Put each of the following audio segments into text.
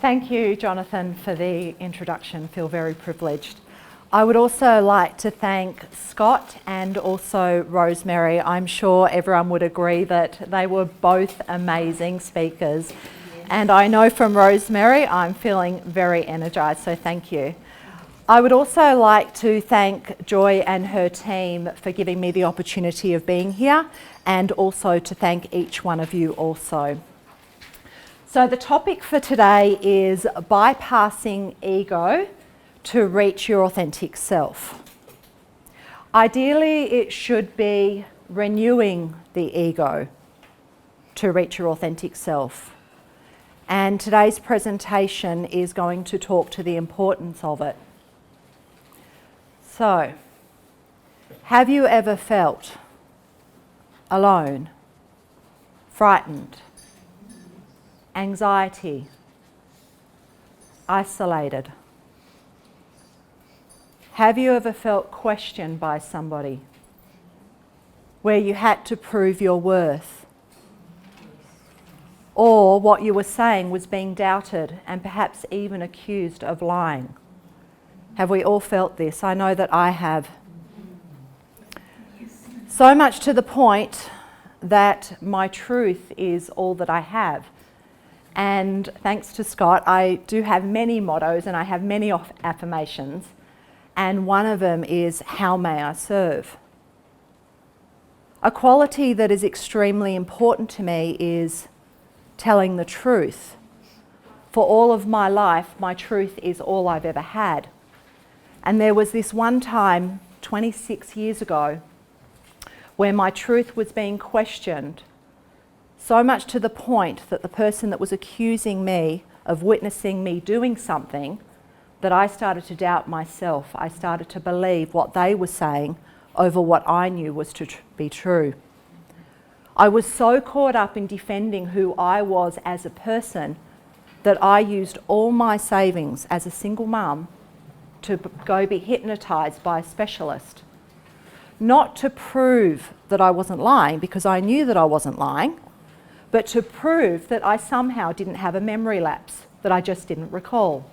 Thank you, Jonathan, for the introduction. Feel very privileged. I would also like to thank Scott and also Rosemary. I'm sure everyone would agree that they were both amazing speakers. And I know from Rosemary, I'm feeling very energised, so thank you. I would also like to thank Joy and her team for giving me the opportunity of being here, and also to thank each one of you also. So the topic for today is bypassing ego to reach your authentic self. Ideally, it should be renewing the ego to reach your authentic self. And today's presentation is going to talk to the importance of it. So, have you ever felt alone, frightened, anxiety, isolated? Have you ever felt questioned by somebody where you had to prove your worth, or what you were saying was being doubted and perhaps even accused of lying? Have we all felt this? I know that I have. So much to the point that my truth is all that I have. And thanks to Scott, I do have many mottos and I have many affirmations. And one of them is, how may I serve? A quality that is extremely important to me is telling the truth. For all of my life, my truth is all I've ever had. And there was this one time, 26 years ago, where my truth was being questioned, so much to the point that the person that was accusing me of witnessing me doing something, that I started to doubt myself. I started to believe what they were saying over what I knew was to be true. I was so caught up in defending who I was as a person that I used all my savings as a single mum to go be hypnotised by a specialist. Not to prove that I wasn't lying, because I knew that I wasn't lying, but to prove that I somehow didn't have a memory lapse, that I just didn't recall.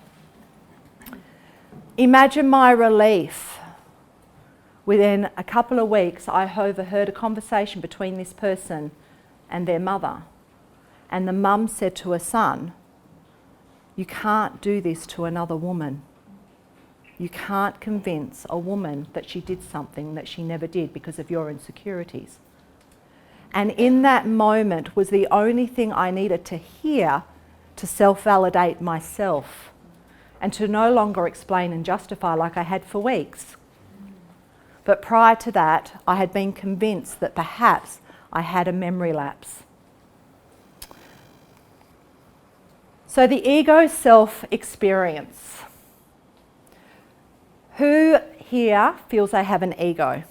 Imagine my relief. Within a couple of weeks, I overheard a conversation between this person and their mother. And the mum said to her son, "You can't do this to another woman. You can't convince a woman that she did something that she never did because of your insecurities." And in that moment was the only thing I needed to hear to self-validate myself, and to no longer explain and justify like I had for weeks. But prior to that, I had been convinced that perhaps I had a memory lapse. So the ego self-experience. Who here feels they have an ego?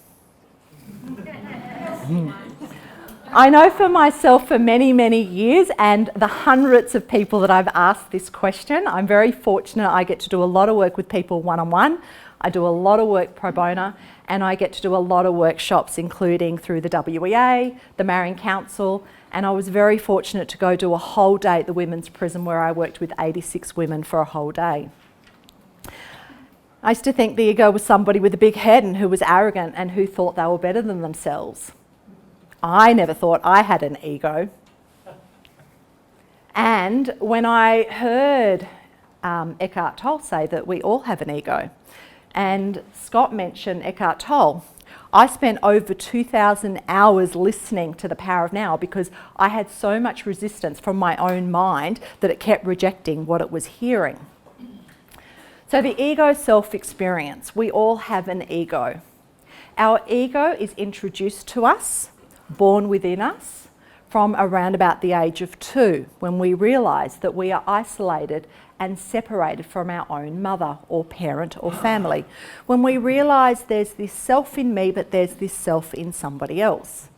I know for myself, for many, many years, and the hundreds of people that I've asked this question, I'm very fortunate. I get to do a lot of work with people one-on-one. I do a lot of work pro bono, and I get to do a lot of workshops, including through the WEA, the Marion Council, and I was very fortunate to go do a whole day at the women's prison where I worked with 86 women for a whole day. I used to think the ego was somebody with a big head and who was arrogant and who thought they were better than themselves. I never thought I had an ego. And when I heard Eckhart Tolle say that we all have an ego, and Scott mentioned Eckhart Tolle, I spent over 2,000 hours listening to The Power of Now because I had so much resistance from my own mind that it kept rejecting what it was hearing. So the ego self-experience, we all have an ego. Our ego is introduced to us, born within us, from around about the age of 2, when we realise that we are isolated and separated from our own mother or parent or family. When we realise there's this self in me, but there's this self in somebody else.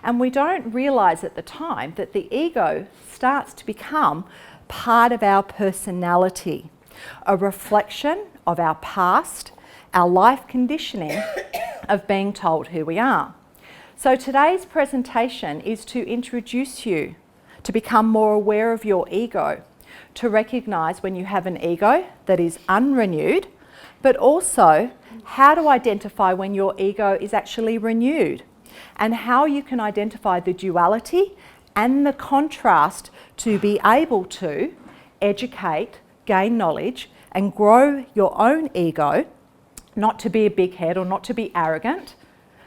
And we don't realise at the time that the ego starts to become part of our personality, a reflection of our past, our life conditioning of being told who we are. So today's presentation is to introduce you to become more aware of your ego, to recognise when you have an ego that is unrenewed, but also how to identify when your ego is actually renewed, and how you can identify the duality and the contrast to be able to educate, gain knowledge, and grow your own ego, not to be a big head or not to be arrogant,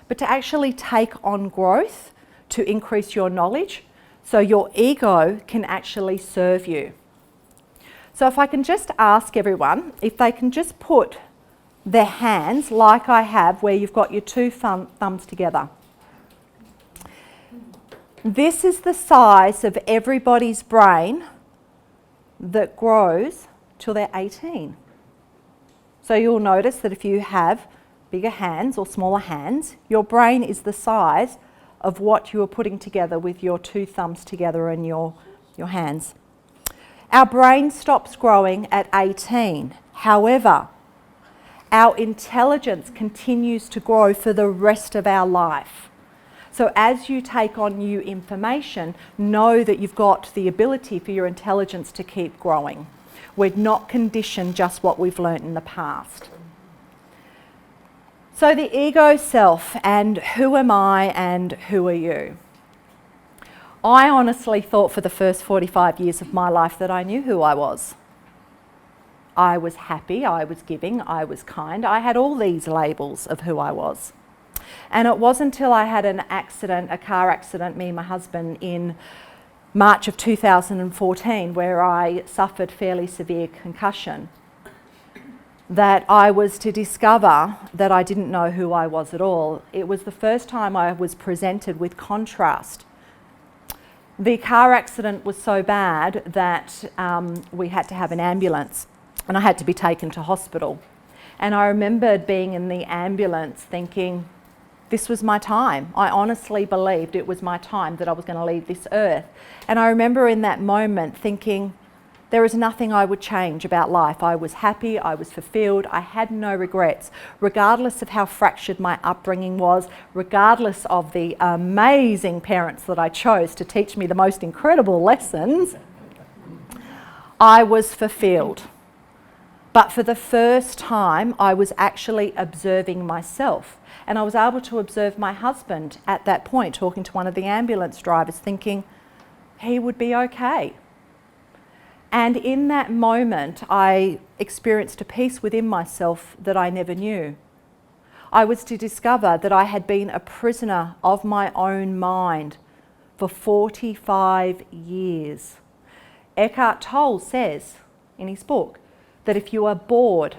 but to actually take on growth to increase your knowledge so your ego can actually serve you. So if I can just ask everyone, if they can just put their hands like I have, where you've got your two thumbs together. This is the size of everybody's brain that grows till they're 18. So you'll notice that if you have bigger hands or smaller hands, your brain is the size of what you are putting together with your two thumbs together and your hands. Our brain stops growing at 18. However, our intelligence continues to grow for the rest of our life. So as you take on new information, know that you've got the ability for your intelligence to keep growing. We're not conditioned just what we've learnt in the past. So the ego self, and who am I and who are you? I honestly thought for the first 45 years of my life that I knew who I was. I was happy, I was giving, I was kind. I had all these labels of who I was. And it wasn't until I had an accident, a car accident, me and my husband, in March of 2014, where I suffered fairly severe concussion, that I was to discover that I didn't know who I was at all. It was the first time I was presented with contrast. The car accident was so bad that we had to have an ambulance, and I had to be taken to hospital. And I remembered being in the ambulance thinking, this was my time. I honestly believed it was my time, that I was going to leave this earth. And I remember in that moment thinking, there is nothing I would change about life. I was happy, I was fulfilled, I had no regrets, regardless of how fractured my upbringing was, regardless of the amazing parents that I chose to teach me the most incredible lessons. I was fulfilled. But for the first time, I was actually observing myself. And I was able to observe my husband at that point, talking to one of the ambulance drivers, thinking he would be okay. And in that moment, I experienced a peace within myself that I never knew. I was to discover that I had been a prisoner of my own mind for 45 years. Eckhart Tolle says in his book that if you are bored,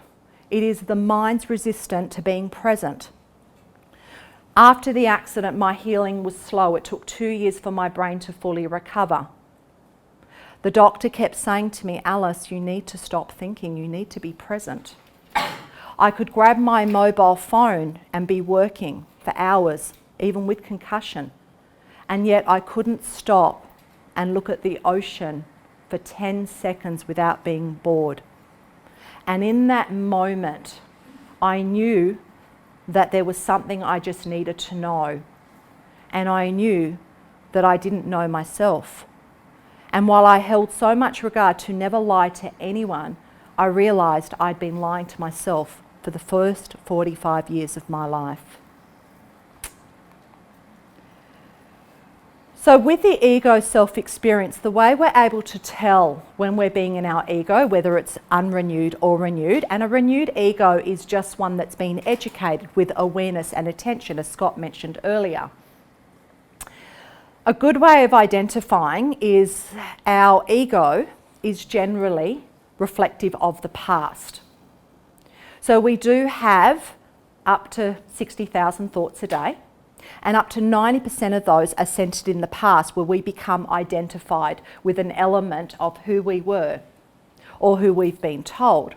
it is the mind's resistance to being present. After the accident, my healing was slow. It took 2 years for my brain to fully recover. The doctor kept saying to me, Alice, you need to stop thinking, you need to be present. I could grab my mobile phone and be working for hours, even with concussion, and yet I couldn't stop and look at the ocean for 10 seconds without being bored. And in that moment, I knew that there was something I just needed to know. And I knew that I didn't know myself. And while I held so much regard to never lie to anyone, I realised I'd been lying to myself for the first 45 years of my life. So with the ego self-experience, the way we're able to tell when we're being in our ego, whether it's unrenewed or renewed, and a renewed ego is just one that's been educated with awareness and attention, as Scott mentioned earlier. A good way of identifying is our ego is generally reflective of the past. So we do have up to 60,000 thoughts a day. And up to 90% of those are centred in the past, where we become identified with an element of who we were or who we've been told.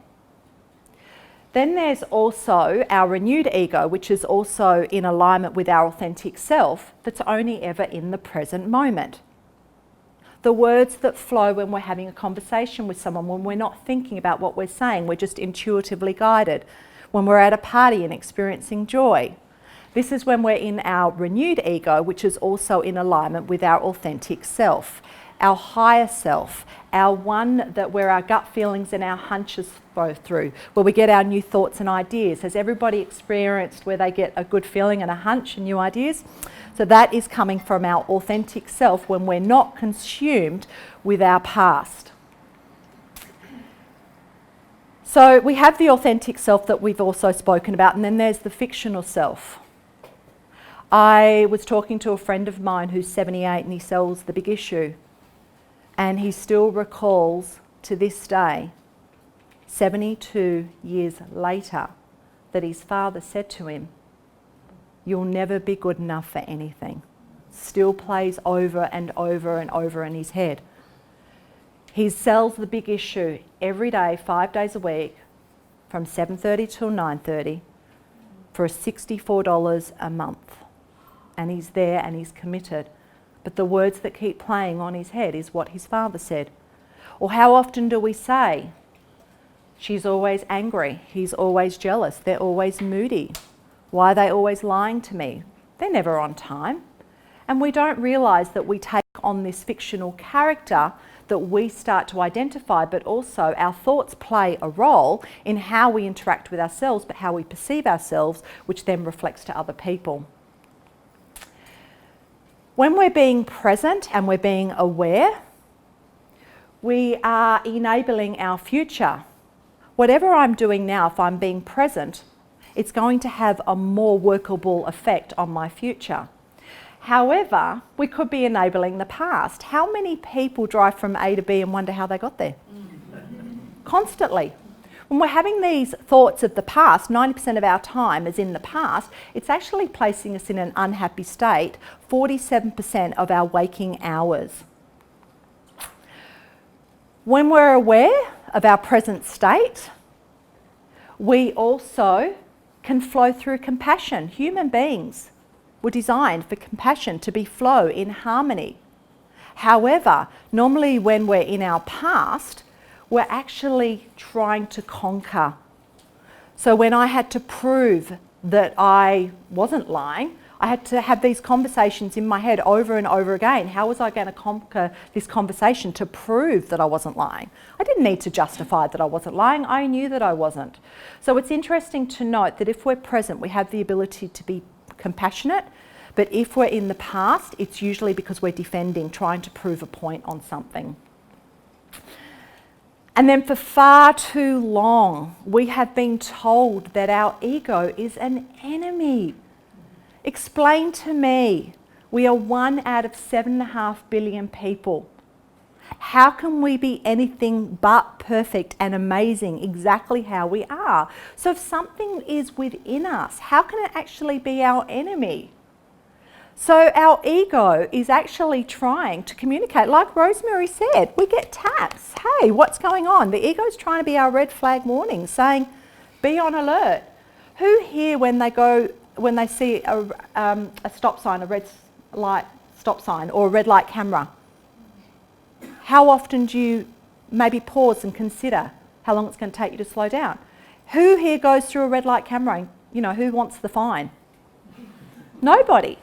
Then there's also our renewed ego, which is also in alignment with our authentic self, that's only ever in the present moment. The words that flow when we're having a conversation with someone, when we're not thinking about what we're saying, we're just intuitively guided. When we're at a party and experiencing joy. This is when we're in our renewed ego, which is also in alignment with our authentic self. our higher self, our one that where our gut feelings and our hunches flow through, where we get our new thoughts and ideas. Has everybody experienced where they get a good feeling and a hunch and new ideas? So that is coming from our authentic self when we're not consumed with our past. So we have the authentic self that we've also spoken about, and then there's the fictional self. I was talking to a friend of mine who's 78 and he sells The Big Issue, and he still recalls to this day, 72 years later, that his father said to him, "You'll never be good enough for anything." Still plays over and over and over in his head. He sells The Big Issue every day, 5 days a week, from 7:30 till 9:30 for $64 a month. And he's there and he's committed. But the words that keep playing on his head is what his father said. Or how often do we say, "She's always angry, he's always jealous, they're always moody. Why are they always lying to me? They're never on time." And we don't realise that we take on this fictional character that we start to identify, but also our thoughts play a role in how we interact with ourselves, but how we perceive ourselves, which then reflects to other people. When we're being present and we're being aware, we are enabling our future. Whatever I'm doing now, if I'm being present, it's going to have a more workable effect on my future. However, we could be enabling the past. How many people drive from A to B and wonder how they got there? Constantly. When we're having these thoughts of the past, 90% of our time is in the past, it's actually placing us in an unhappy state 47% of our waking hours. When we're aware of our present state, we also can flow through compassion. Human beings were designed for compassion, to be flow in harmony. However, normally when we're in our past, we're actually trying to conquer. So when I had to prove that I wasn't lying, I had to have these conversations in my head over and over again. How was I going to conquer this conversation to prove that I wasn't lying? I didn't need to justify that I wasn't lying. I knew that I wasn't. So it's interesting to note that if we're present, we have the ability to be compassionate. But if we're in the past, it's usually because we're defending, trying to prove a point on something. And then for far too long, we have been told that our ego is an enemy. Explain to me, we are 1 out of 7.5 billion people. How can we be anything but perfect and amazing exactly how we are? So if something is within us, how can it actually be our enemy? So our ego is actually trying to communicate. Like Rosemary said, we get taps. Hey, what's going on? The ego is trying to be our red flag warning, saying, be on alert. Who here, when they see a stop sign, a red light stop sign, or a red light camera, how often do you maybe pause and consider how long it's going to take you to slow down? Who here goes through a red light camera and, who wants the fine? Nobody.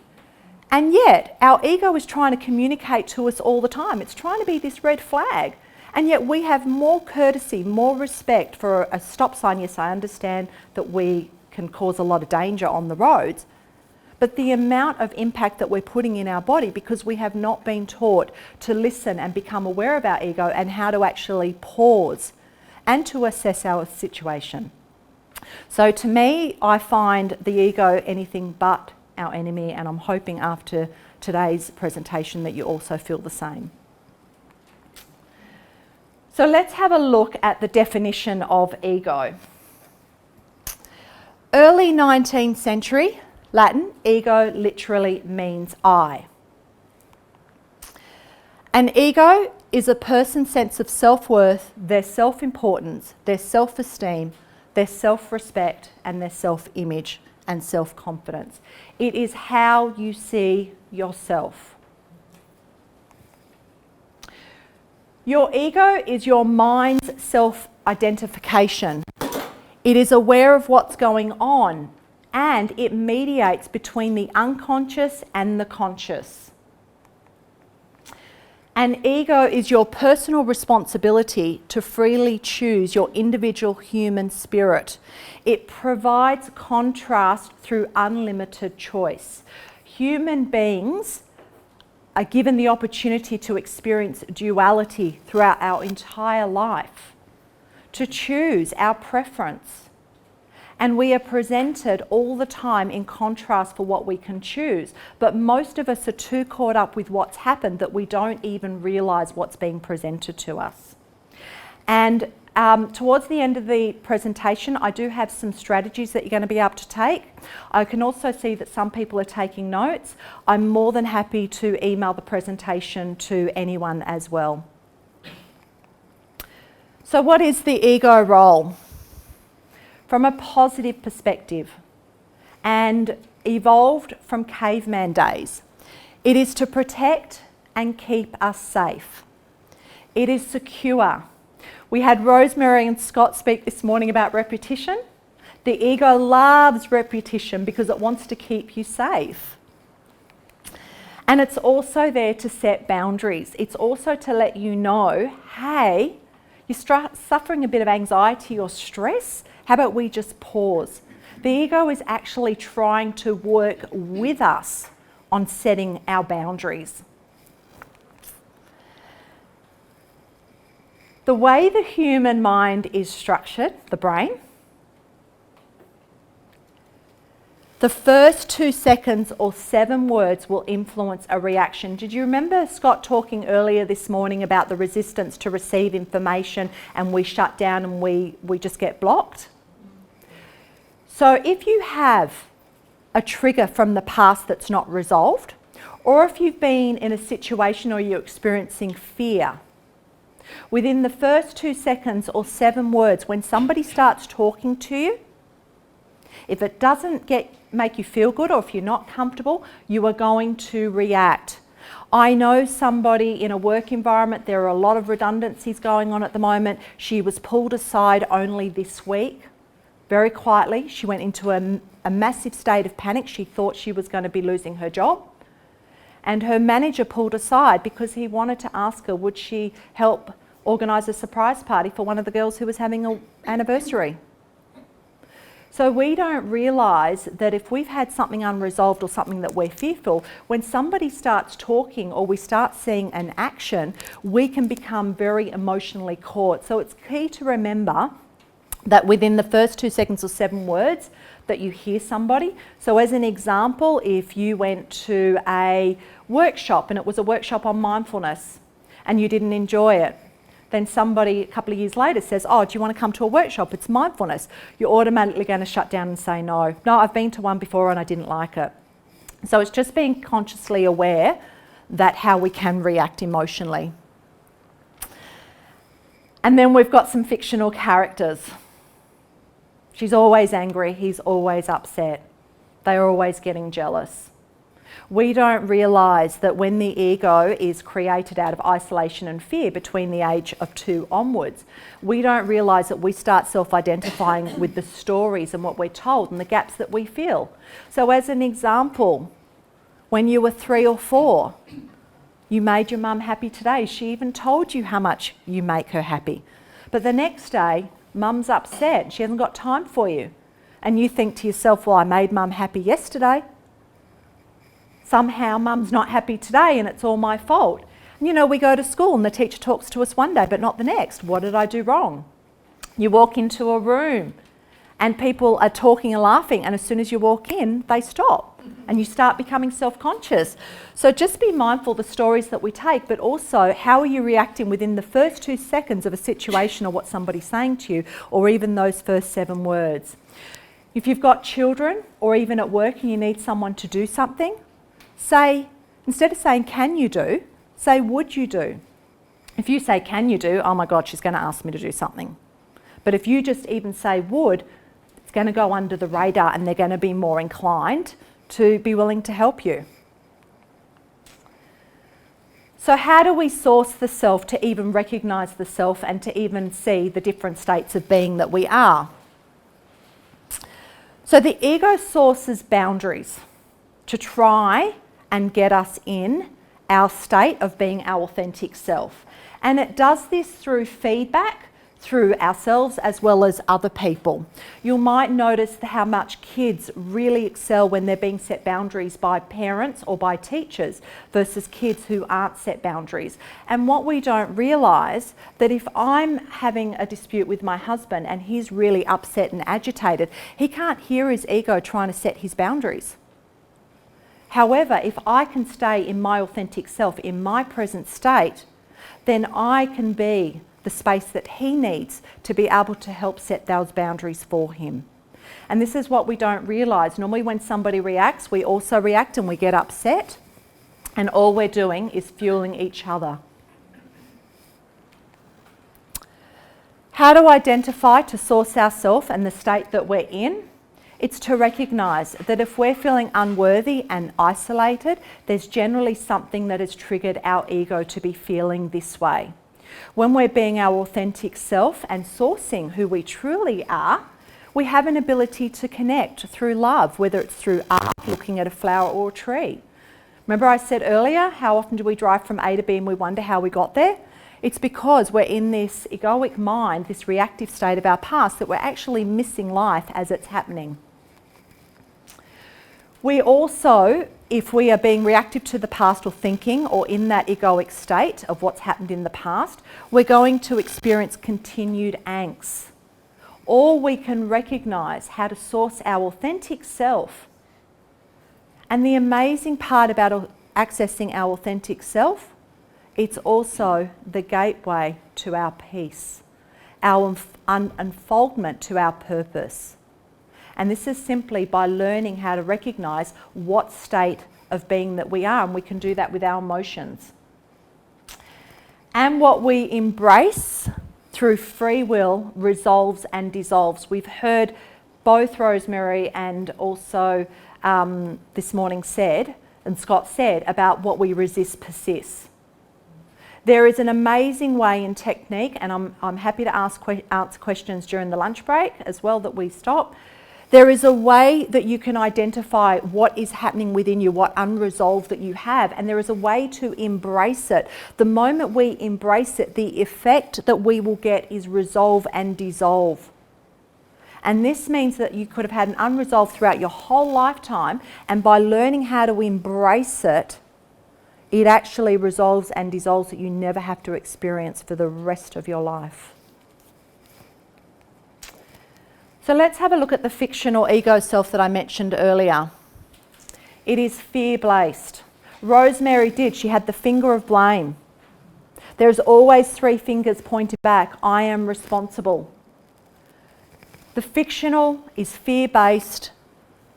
And yet, our ego is trying to communicate to us all the time. It's trying to be this red flag. And yet we have more courtesy, more respect for a stop sign. Yes, I understand that we can cause a lot of danger on the roads. But the amount of impact that we're putting in our body, because we have not been taught to listen and become aware of our ego and how to actually pause and to assess our situation. So to me, I find the ego anything but our enemy, and I'm hoping after today's presentation that you also feel the same. So let's have a look at the definition of ego. Early 19th century Latin, ego literally means I. An ego is a person's sense of self-worth, their self-importance, their self-esteem, their self-respect, and their self-image and self-confidence. It is how you see yourself. Your ego is your mind's self-identification. It is aware of what's going on, and it mediates between the unconscious and the conscious. And ego is your personal responsibility to freely choose your individual human spirit. It provides contrast through unlimited choice. Human beings are given the opportunity to experience duality throughout our entire life, to choose our preference. And we are presented all the time in contrast for what we can choose. But most of us are too caught up with what's happened that we don't even realise what's being presented to us. And towards the end of the presentation, I do have some strategies that you're going to be able to take. I can also see that some people are taking notes. I'm more than happy to email the presentation to anyone as well. So what is the ego role? From a positive perspective, and evolved from caveman days, it is to protect and keep us safe. It is secure. We had Rosemary and Scott speak this morning about repetition. The ego loves repetition because it wants to keep you safe. And it's also there to set boundaries. It's also to let you know, hey, you're suffering a bit of anxiety or stress. How about we just pause? The ego is actually trying to work with us on setting our boundaries. The way the human mind is structured, the brain, the first 2 seconds or 7 words will influence a reaction. Did you remember Scott talking earlier this morning about the resistance to receive information and we shut down and we just get blocked? So if you have a trigger from the past that's not resolved, or if you've been in a situation or you're experiencing fear, within the first 2 seconds or 7 words, when somebody starts talking to you, if it doesn't make you feel good or if you're not comfortable, you are going to react. I know somebody in a work environment, there are a lot of redundancies going on at the moment. She was pulled aside only this week. Very quietly, she went into a massive state of panic. She thought she was going to be losing her job. And her manager pulled aside because he wanted to ask her, would she help organise a surprise party for one of the girls who was having an anniversary. So we don't realise that if we've had something unresolved or something that we're fearful, when somebody starts talking or we start seeing an action, we can become very emotionally caught. So it's key to remember that within the first 2 seconds or 7 words that you hear somebody. So as an example, if you went to a workshop and it was a workshop on mindfulness and you didn't enjoy it, then somebody a couple of years later says, oh, do you want to come to a workshop? It's mindfulness. You're automatically going to shut down and say no. No, I've been to one before and I didn't like it. So it's just being consciously aware that how we can react emotionally. And then we've got some fictional characters. She's always angry, he's always upset. They're always getting jealous. We don't realise that when the ego is created out of isolation and fear between the age of 2 onwards, we don't realise that we start self-identifying with the stories and what we're told and the gaps that we feel. So as an example, when you were 3 or 4, you made your mum happy today. She even told you how much you make her happy. But the next day, mum's upset. She hasn't got time for you. And you think to yourself, well, I made mum happy yesterday. Somehow mum's not happy today and it's all my fault. And you know, we go to school and the teacher talks to us one day but not the next. What did I do wrong? You walk into a room and people are talking and laughing, and as soon as you walk in, they stop and you start becoming self-conscious. So just be mindful of the stories that we take, but also how are you reacting within the first 2 seconds of a situation or what somebody's saying to you, or even those first 7 words. If you've got children or even at work and you need someone to do something, say, instead of saying can you do, say would you do. If you say can you do, oh my God, she's going to ask me to do something. But if you just even say would, it's going to go under the radar and they're going to be more inclined to be willing to help you. So how do we source the self to even recognise the self and to even see the different states of being that we are? So the ego sources boundaries to try and get us in our state of being our authentic self. And it does this through feedback, through ourselves as well as other people. You might notice how much kids really excel when they're being set boundaries by parents or by teachers versus kids who aren't set boundaries. And what we don't realise, that if I'm having a dispute with my husband and he's really upset and agitated, he can't hear his ego trying to set his boundaries. However, if I can stay in my authentic self, in my present state, then I can be the space that he needs to be able to help set those boundaries for him. And this is what we don't realise. Normally when somebody reacts, we also react and we get upset, and all we're doing is fueling each other. How to identify, to source ourselves and the state that we're in? It's to recognise that if we're feeling unworthy and isolated, there's generally something that has triggered our ego to be feeling this way. When we're being our authentic self and sourcing who we truly are, we have an ability to connect through love, whether it's through art, looking at a flower or a tree. Remember I said earlier, how often do we drive from A to B and we wonder how we got there? It's because we're in this egoic mind, this reactive state of our past, that we're actually missing life as it's happening. We also, if we are being reactive to the past or thinking or in that egoic state of what's happened in the past, we're going to experience continued angst. Or we can recognise how to source our authentic self. And the amazing part about accessing our authentic self, it's also the gateway to our peace, our unfoldment to our purpose. And this is simply by learning how to recognise what state of being that we are, and we can do that with our emotions. And what we embrace through free will resolves and dissolves. We've heard both Rosemary and also this morning said, and Scott said, about what we resist persists. There is an amazing way in technique, and I'm happy to answer questions during the lunch break as well that we stop. There is a way that you can identify what is happening within you, what unresolved that you have, and there is a way to embrace it. The moment we embrace it, the effect that we will get is resolve and dissolve. And this means that you could have had an unresolved throughout your whole lifetime, and by learning how to embrace it, it actually resolves and dissolves that you never have to experience for the rest of your life. So let's have a look at the fictional ego self that I mentioned earlier. It is fear-based. Rosemary did. She had the finger of blame. There's always 3 fingers pointed back. I am responsible. The fictional is fear-based.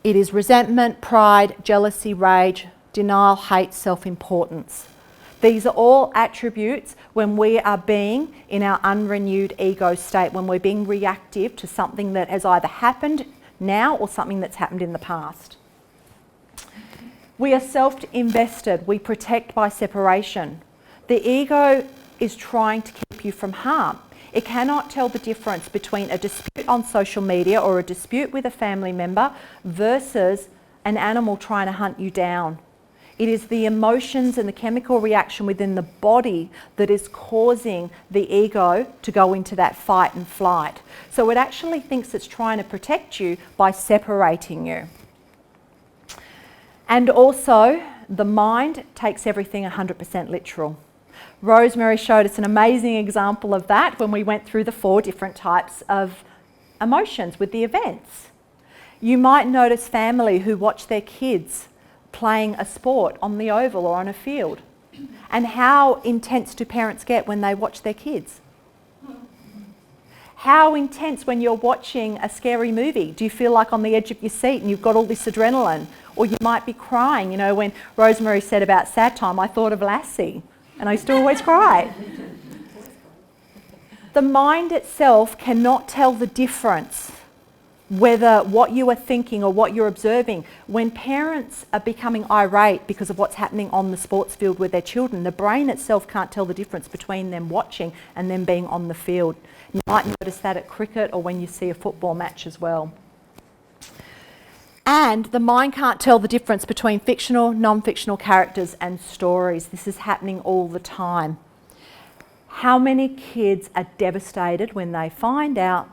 It is resentment, pride, jealousy, rage, denial, hate, self-importance. These are all attributes when we are being in our unrenewed ego state, when we're being reactive to something that has either happened now or something that's happened in the past. We are self-invested. We protect by separation. The ego is trying to keep you from harm. It cannot tell the difference between a dispute on social media or a dispute with a family member versus an animal trying to hunt you down. It is the emotions and the chemical reaction within the body that is causing the ego to go into that fight and flight. So it actually thinks it's trying to protect you by separating you. And also, the mind takes everything 100% literal. Rosemary showed us an amazing example of that when we went through the 4 different types of emotions with the events. You might notice family who watch their kids playing a sport on the oval or on a field. And how intense do parents get when they watch their kids? How intense when you're watching a scary movie? Do you feel like on the edge of your seat and you've got all this adrenaline? Or you might be crying. You know, when Rosemary said about sad time, I thought of Lassie, and I used to always cry. The mind itself cannot tell the difference whether what you are thinking or what you're observing. When parents are becoming irate because of what's happening on the sports field with their children, the brain itself can't tell the difference between them watching and them being on the field. You might notice that at cricket or when you see a football match as well. And the mind can't tell the difference between fictional, non-fictional characters and stories. This is happening all the time. How many kids are devastated when they find out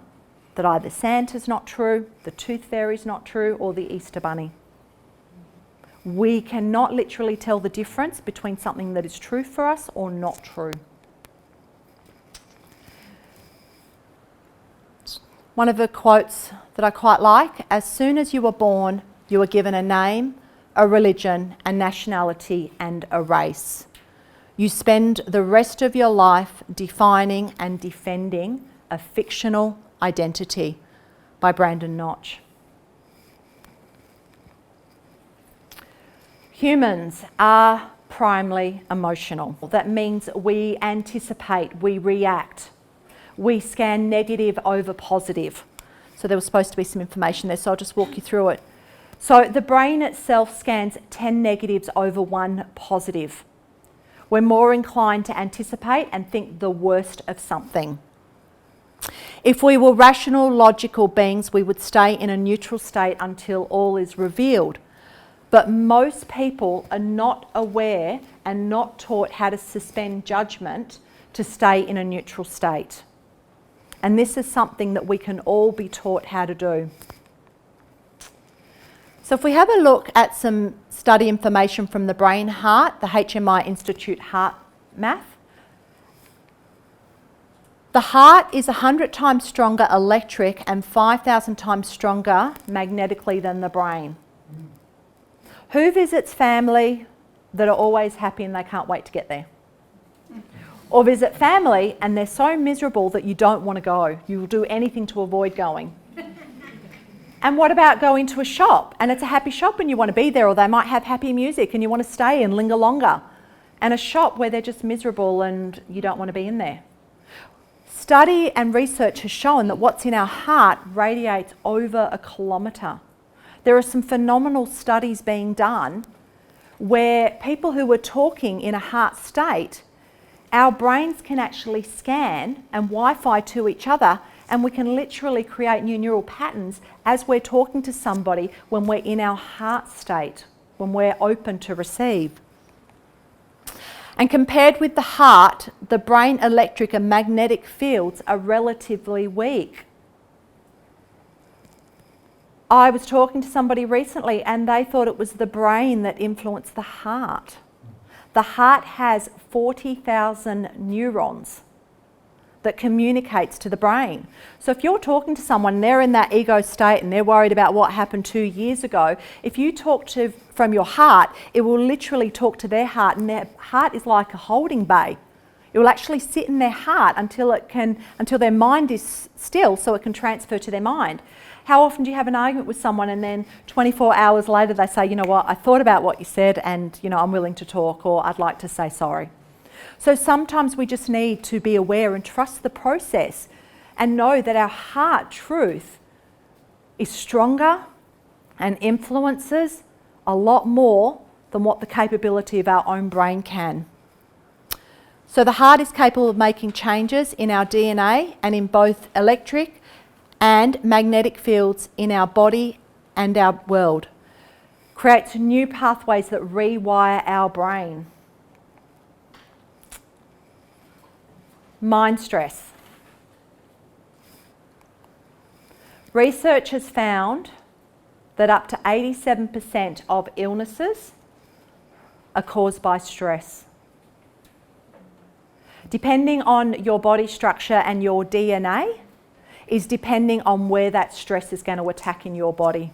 that either Santa's not true, the Tooth Fairy's not true, or the Easter Bunny? We cannot literally tell the difference between something that is true for us or not true. One of the quotes that I quite like: as soon as you are born, you are given a name, a religion, a nationality, and a race. You spend the rest of your life defining and defending a fictional identity. By Brandon Notch. Humans are primarily emotional. That means we anticipate, we react. We scan negative over positive. So there was supposed to be some information there, so I'll just walk you through it. So the brain itself scans 10 negatives over 1 positive. We're more inclined to anticipate and think the worst of something. If we were rational, logical beings, we would stay in a neutral state until all is revealed. But most people are not aware and not taught how to suspend judgment to stay in a neutral state. And this is something that we can all be taught how to do. So if we have a look at some study information from the Brain Heart, the HMI Institute Heart Math. The heart is 100 times stronger electric and 5,000 times stronger magnetically than the brain. Who visits family that are always happy and they can't wait to get there? Or visit family and they're so miserable that you don't want to go. You'll do anything to avoid going. And what about going to a shop and it's a happy shop and you want to be there, or they might have happy music and you want to stay and linger longer, and a shop where they're just miserable and you don't want to be in there? Study and research has shown that what's in our heart radiates over a kilometre. There are some phenomenal studies being done where people who are talking in a heart state, our brains can actually scan and Wi-Fi to each other, and we can literally create new neural patterns as we're talking to somebody when we're in our heart state, when we're open to receive. And compared with the heart, the brain electric and magnetic fields are relatively weak. I was talking to somebody recently and they thought it was the brain that influenced the heart. The heart has 40,000 neurons that communicates to the brain. So if you're talking to someone, they're in that ego state and they're worried about what happened 2 years ago, if you talk to from your heart, it will literally talk to their heart, and their heart is like a holding bay. It will actually sit in their heart until their mind is still, so it can transfer to their mind. How often do you have an argument with someone and then 24 hours later they say, you know what, I thought about what you said and I'm willing to talk, or I'd like to say sorry. So sometimes we just need to be aware and trust the process and know that our heart truth is stronger and influences a lot more than what the capability of our own brain can. So the heart is capable of making changes in our DNA and in both electric and magnetic fields in our body and our world. Creates new pathways that rewire our brain. Mind stress. Research has found that up to 87% of illnesses are caused by stress. Depending on your body structure and your DNA is depending on where that stress is going to attack in your body.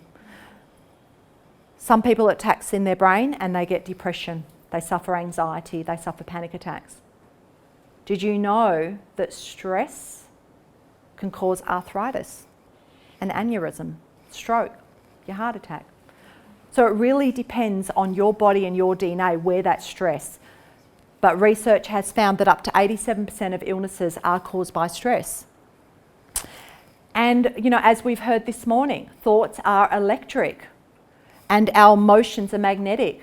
Some people it attacks in their brain and they get depression, they suffer anxiety, they suffer panic attacks. Did you know that stress can cause arthritis, an aneurysm, stroke, your heart attack? So it really depends on your body and your DNA where that stress. But research has found that up to 87% of illnesses are caused by stress. And, as we've heard this morning, thoughts are electric and our emotions are magnetic.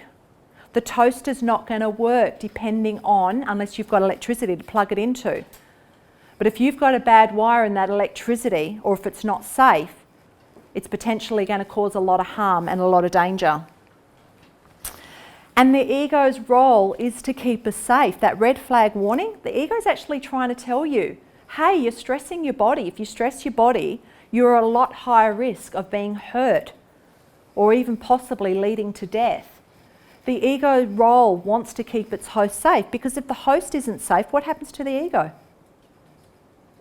The toaster's not going to work unless you've got electricity to plug it into. But if you've got a bad wire in that electricity, or if it's not safe, It's potentially going to cause a lot of harm and a lot of danger. And the ego's role is to keep us safe. That red flag warning, the ego's actually trying to tell you, hey, you're stressing your body. If you stress your body, you're at a lot higher risk of being hurt or even possibly leading to death. The ego role wants to keep its host safe, because if the host isn't safe, what happens to the ego?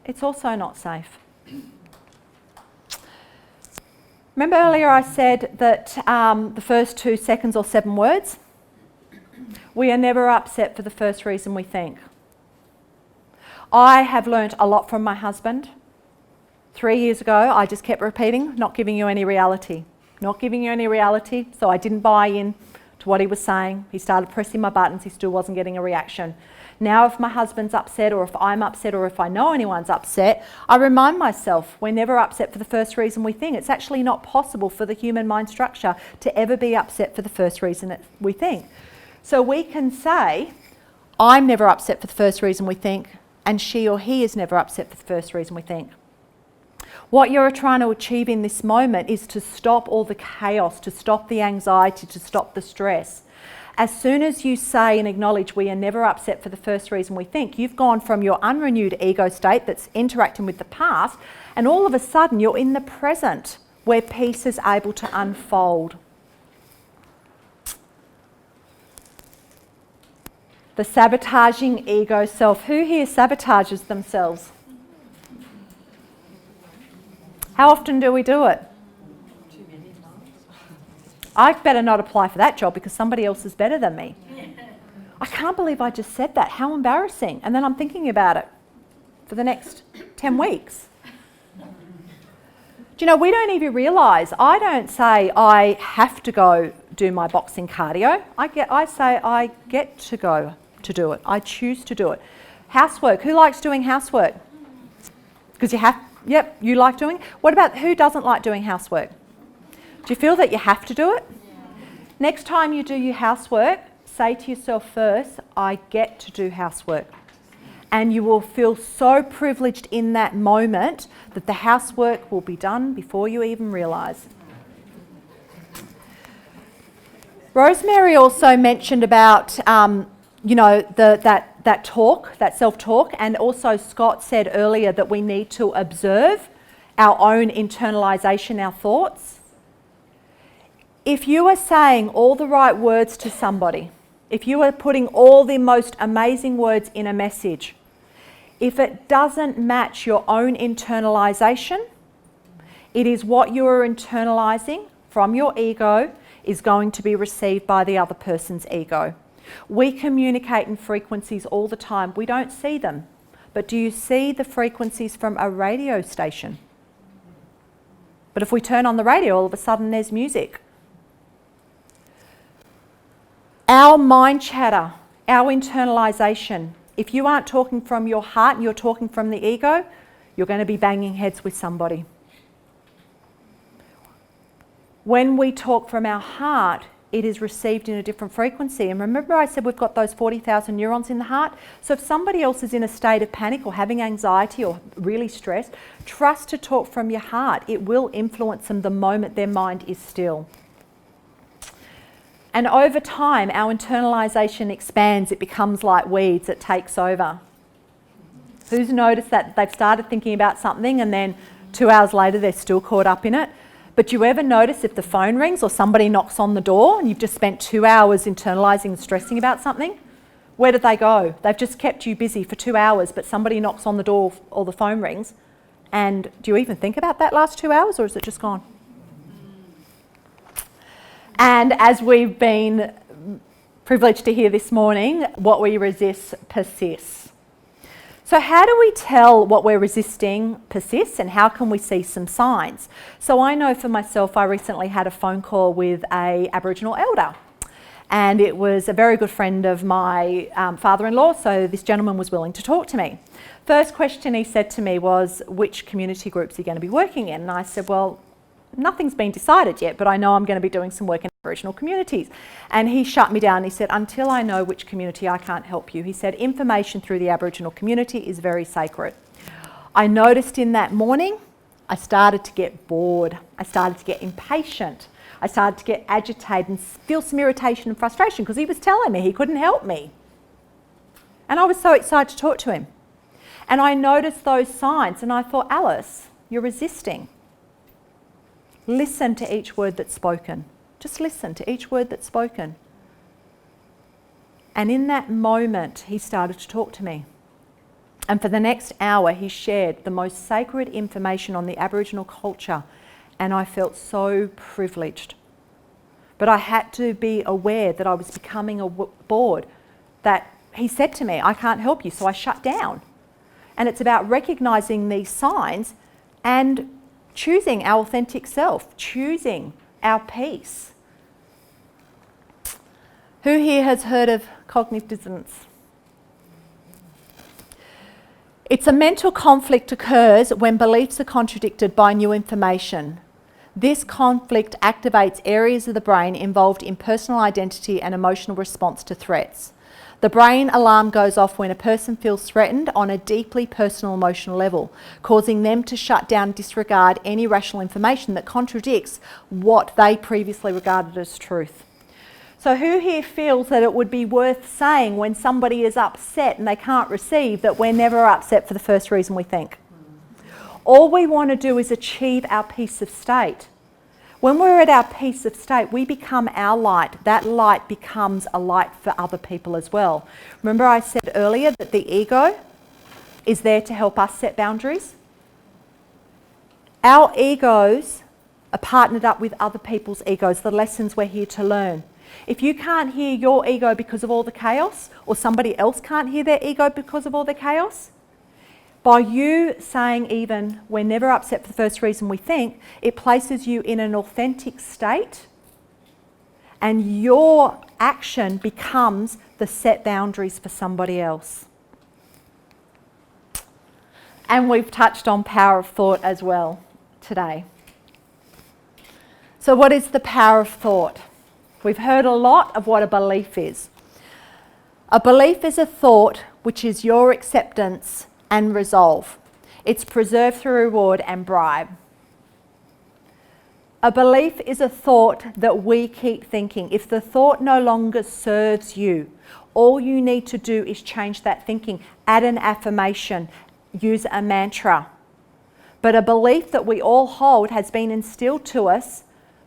It's also not safe. Remember earlier I said that the first 2 seconds or 7 words? We are never upset for the first reason we think. I have learnt a lot from my husband. 3 years ago, I just kept repeating, not giving you any reality. Not giving you any reality, so I didn't buy in to what he was saying. He started pressing my buttons, he still wasn't getting a reaction. Now if my husband's upset, or if I'm upset, or if I know anyone's upset, I remind myself we're never upset for the first reason we think. It's actually not possible for the human mind structure to ever be upset for the first reason we think. So we can say, I'm never upset for the first reason we think, and she or he is never upset for the first reason we think. What you're trying to achieve in this moment is to stop all the chaos, to stop the anxiety, to stop the stress. As soon as you say and acknowledge we are never upset for the first reason we think, you've gone from your unrenewed ego state that's interacting with the past, and all of a sudden you're in the present where peace is able to unfold. The sabotaging ego self. Who here sabotages themselves? How often do we do it? Too many times. I better not apply for that job because somebody else is better than me. I can't believe I just said that. How embarrassing. And then I'm thinking about it for the next 10 weeks. Do you know, we don't even realise, I don't say I have to go do my boxing cardio. I say I get to go to do it. I choose to do it. Housework. Who likes doing housework? Because you have. Yep, you like doing it. What about who doesn't like doing housework? Do you feel that you have to do it? Yeah. Next time you do your housework, say to yourself first, I get to do housework. And you will feel so privileged in that moment that the housework will be done before you even realise. Rosemary also mentioned about, that talk, that self-talk, and also Scott said earlier that we need to observe our own internalisation, our thoughts. If you are saying all the right words to somebody, if you are putting all the most amazing words in a message, if it doesn't match your own internalisation, it is what you are internalising from your ego is going to be received by the other person's ego. We communicate in frequencies all the time. We don't see them. But do you see the frequencies from a radio station? But if we turn on the radio, all of a sudden there's music. Our mind chatter, our internalisation, if you aren't talking from your heart and you're talking from the ego, you're going to be banging heads with somebody. When we talk from our heart, it is received in a different frequency. And remember I said we've got those 40,000 neurons in the heart? So if somebody else is in a state of panic or having anxiety or really stressed, trust to talk from your heart. It will influence them the moment their mind is still. And over time, our internalisation expands. It becomes like weeds. It takes over. Who's noticed that they've started thinking about something and then 2 hours later they're still caught up in it? But do you ever notice if the phone rings or somebody knocks on the door and you've just spent 2 hours internalising and stressing about something? Where did they go? They've just kept you busy for 2 hours, but somebody knocks on the door or the phone rings. And do you even think about that last 2 hours, or is it just gone? And as we've been privileged to hear this morning, what we resist persists. So how do we tell what we're resisting persists, and how can we see some signs? So I know for myself, I recently had a phone call with an Aboriginal elder, and it was a very good friend of my father-in-law, so this gentleman was willing to talk to me. First question he said to me was, which community groups are you going to be working in? And I said, well, nothing's been decided yet, but I know I'm going to be doing some work in Aboriginal communities. And he shut me down. He said, until I know which community, I can't help you. He said, information through the Aboriginal community is very sacred. I noticed in that morning, I started to get bored. I started to get impatient. I started to get agitated and feel some irritation and frustration because he was telling me he couldn't help me. And I was so excited to talk to him. And I noticed those signs and I thought, Alice, you're resisting. Listen to each word that's spoken. Just listen to each word that's spoken. And in that moment, he started to talk to me. And for the next hour, he shared the most sacred information on the Aboriginal culture. And I felt so privileged. But I had to be aware that I was becoming bored, that he said to me, I can't help you, so I shut down. And it's about recognising these signs and choosing our authentic self, choosing our peace. Who here has heard of cognitive dissonance? It's a mental conflict occurs when beliefs are contradicted by new information. This conflict activates areas of the brain involved in personal identity and emotional response to threats. The brain alarm goes off when a person feels threatened on a deeply personal emotional level, causing them to shut down and disregard any rational information that contradicts what they previously regarded as truth. So who here feels that it would be worth saying when somebody is upset and they can't receive that we're never upset for the first reason we think? All we want to do is achieve our peace of state. When we're at our peace of state, we become our light. That light becomes a light for other people as well. Remember I said earlier that the ego is there to help us set boundaries? Our egos are partnered up with other people's egos, the lessons we're here to learn. If you can't hear your ego because of all the chaos, or somebody else can't hear their ego because of all the chaos, by you saying even, we're never upset for the first reason we think, it places you in an authentic state and your action becomes the set boundaries for somebody else. And we've touched on power of thought as well today. So what is the power of thought? We've heard a lot of what a belief is. A belief is a thought which is your acceptance and resolve. It's preserved through reward and bribe. A belief is a thought that we keep thinking. If the thought no longer serves you, all you need to do is change that thinking, add an affirmation, use a mantra. But a belief that we all hold has been instilled to us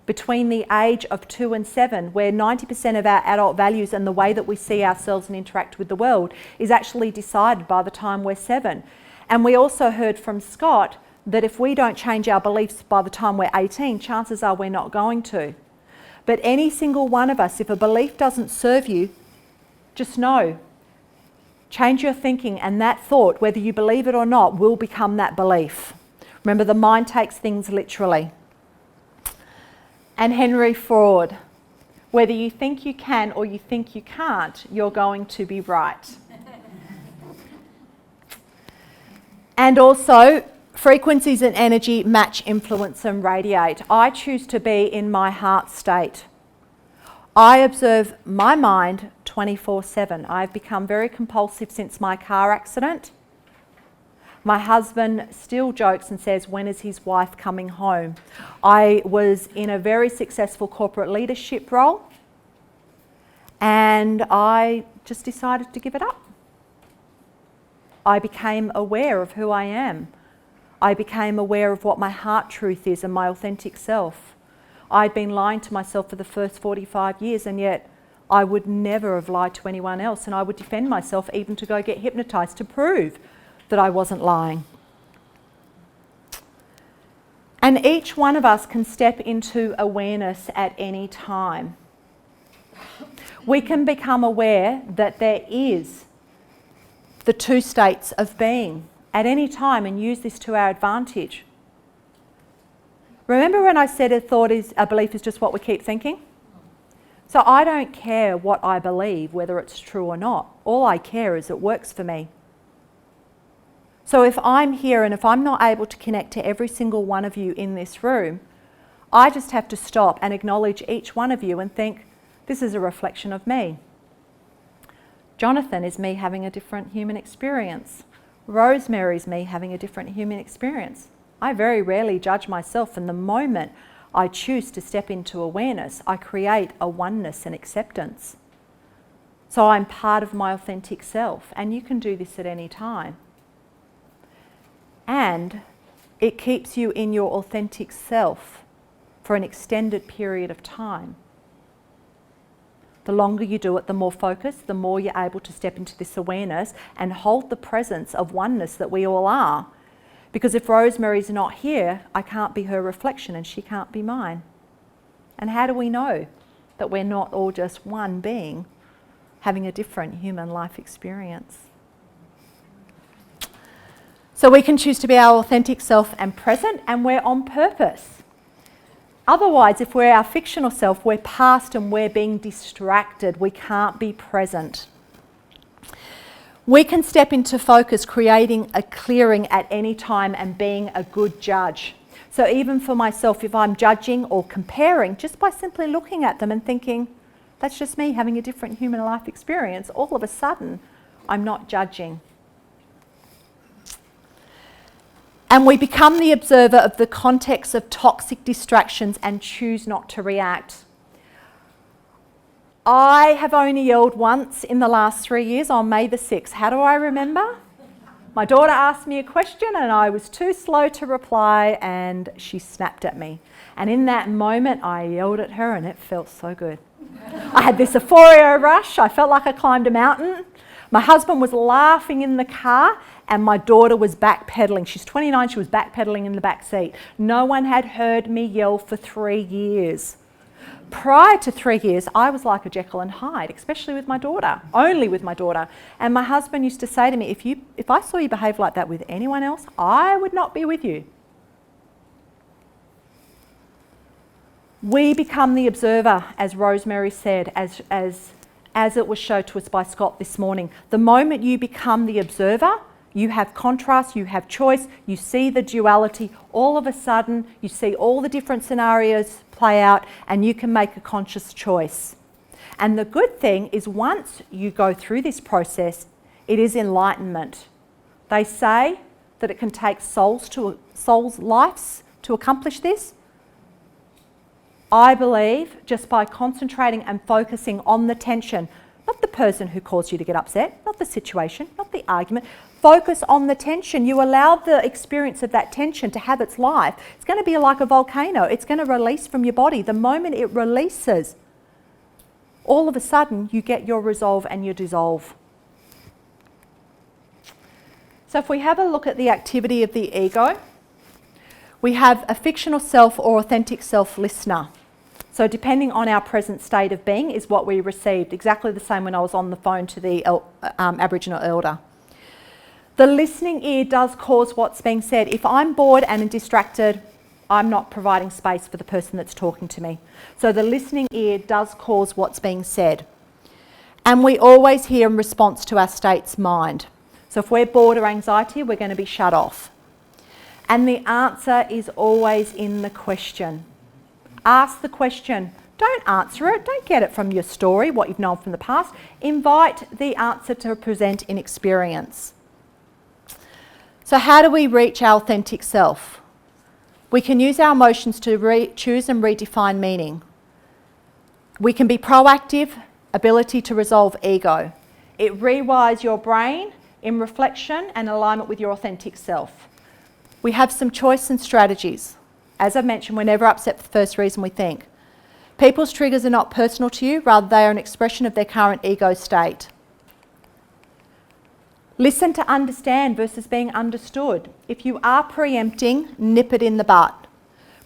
between the age of 2 and 7, where 90% of our adult values and the way that we see ourselves and interact with the world is actually decided by the time we're 7. And we also heard from Scott that if we don't change our beliefs by the time we're 18, chances are we're not going to. But any single one of us, if a belief doesn't serve you, just know, change your thinking, and that thought, whether you believe it or not, will become that belief. Remember, the mind takes things literally. And Henry Ford, whether you think you can or you think you can't, you're going to be right. And also, frequencies and energy match, influence and radiate. I choose to be in my heart state. I observe my mind 24/7. I've become very compulsive since my car accident. My husband still jokes and says, when is his wife coming home? I was in a very successful corporate leadership role and I just decided to give it up. I became aware of who I am. I became aware of what my heart truth is and my authentic self. I'd been lying to myself for the first 45 years and yet I would never have lied to anyone else, and I would defend myself even to go get hypnotised to prove that I wasn't lying. And each one of us can step into awareness at any time. We can become aware that there is the two states of being at any time and use this to our advantage. Remember when I said a belief is just what we keep thinking? So I don't care what I believe, whether it's true or not. All I care is it works for me. So if I'm here and if I'm not able to connect to every single one of you in this room, I just have to stop and acknowledge each one of you and think, this is a reflection of me. Jonathan is me having a different human experience. Rosemary's me having a different human experience. I very rarely judge myself, and the moment I choose to step into awareness, I create a oneness and acceptance. So I'm part of my authentic self, and you can do this at any time. And it keeps you in your authentic self for an extended period of time. The longer you do it, the more focused, the more you're able to step into this awareness and hold the presence of oneness that we all are. Because if Rosemary's not here, I can't be her reflection and she can't be mine. And how do we know that we're not all just one being having a different human life experience? So we can choose to be our authentic self and present, and we're on purpose. Otherwise, if we're our fictional self, we're past and we're being distracted. We can't be present. We can step into focus, creating a clearing at any time and being a good judge. So even for myself, if I'm judging or comparing, just by simply looking at them and thinking, that's just me having a different human life experience, all of a sudden, I'm not judging. And we become the observer of the context of toxic distractions and choose not to react. I have only yelled once in the last 3 years on May the 6th. How do I remember? My daughter asked me a question and I was too slow to reply and she snapped at me. And in that moment I yelled at her and it felt so good. I had this euphoria rush. I felt like I climbed a mountain. My husband was laughing in the car and my daughter was backpedaling. She's 29, she was backpedaling in the back seat. No one had heard me yell for 3 years. Prior to 3 years, I was like a Jekyll and Hyde, especially with my daughter, only with my daughter. And my husband used to say to me, if I saw you behave like that with anyone else, I would not be with you. We become the observer, as Rosemary said, as it was shown to us by Scott this morning. The moment you become the observer, you have contrast, you have choice, you see the duality. All of a sudden, you see all the different scenarios play out and you can make a conscious choice. And the good thing is once you go through this process, it is enlightenment. They say that it can take souls' lives to accomplish this. I believe just by concentrating and focusing on the tension, not the person who caused you to get upset, not the situation, not the argument. Focus on the tension. You allow the experience of that tension to have its life. It's going to be like a volcano. It's going to release from your body. The moment it releases, all of a sudden you get your resolve and your dissolve. So if we have a look at the activity of the ego, we have a fictional self or authentic self listener. So depending on our present state of being is what we received. Exactly the same when I was on the phone to the Aboriginal elder. The listening ear does cause what's being said. If I'm bored and distracted, I'm not providing space for the person that's talking to me. So the listening ear does cause what's being said. And we always hear in response to our state's mind. So if we're bored or anxiety, we're going to be shut off. And the answer is always in the question. Ask the question. Don't answer it. Don't get it from your story, what you've known from the past. Invite the answer to present in experience. So how do we reach our authentic self? We can use our emotions to choose and redefine meaning. We can be proactive, ability to resolve ego. It rewires your brain in reflection and alignment with your authentic self. We have some choice and strategies. As I mentioned, we're never upset for the first reason we think. People's triggers are not personal to you, rather they are an expression of their current ego state. Listen to understand versus being understood. If you are preempting, nip it in the bud.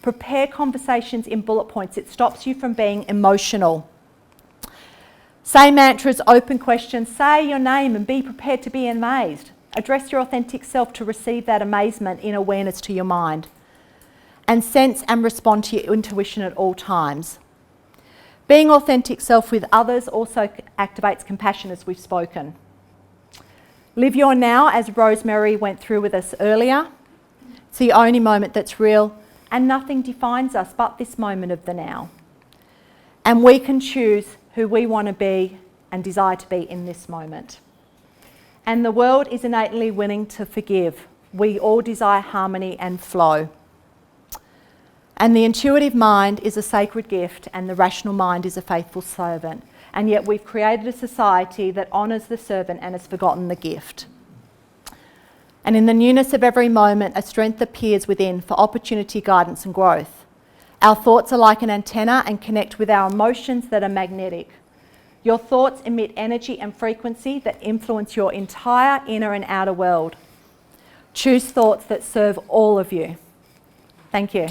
Prepare conversations in bullet points. It stops you from being emotional. Say mantras, open questions. Say your name and be prepared to be amazed. Address your authentic self to receive that amazement in awareness to your mind. And sense and respond to your intuition at all times. Being authentic self with others also activates compassion, as we've spoken. Live your now, as Rosemary went through with us earlier. It's the only moment that's real, and nothing defines us but this moment of the now. And we can choose who we want to be and desire to be in this moment. And the world is innately willing to forgive. we all desire harmony and flow. And the intuitive mind is a sacred gift, and the rational mind is a faithful servant. And yet we've created a society that honours the servant and has forgotten the gift. And in the newness of every moment, a strength appears within for opportunity, guidance and growth. Our thoughts are like an antenna and connect with our emotions that are magnetic. Your thoughts emit energy and frequency that influence your entire inner and outer world. Choose thoughts that serve all of you. Thank you.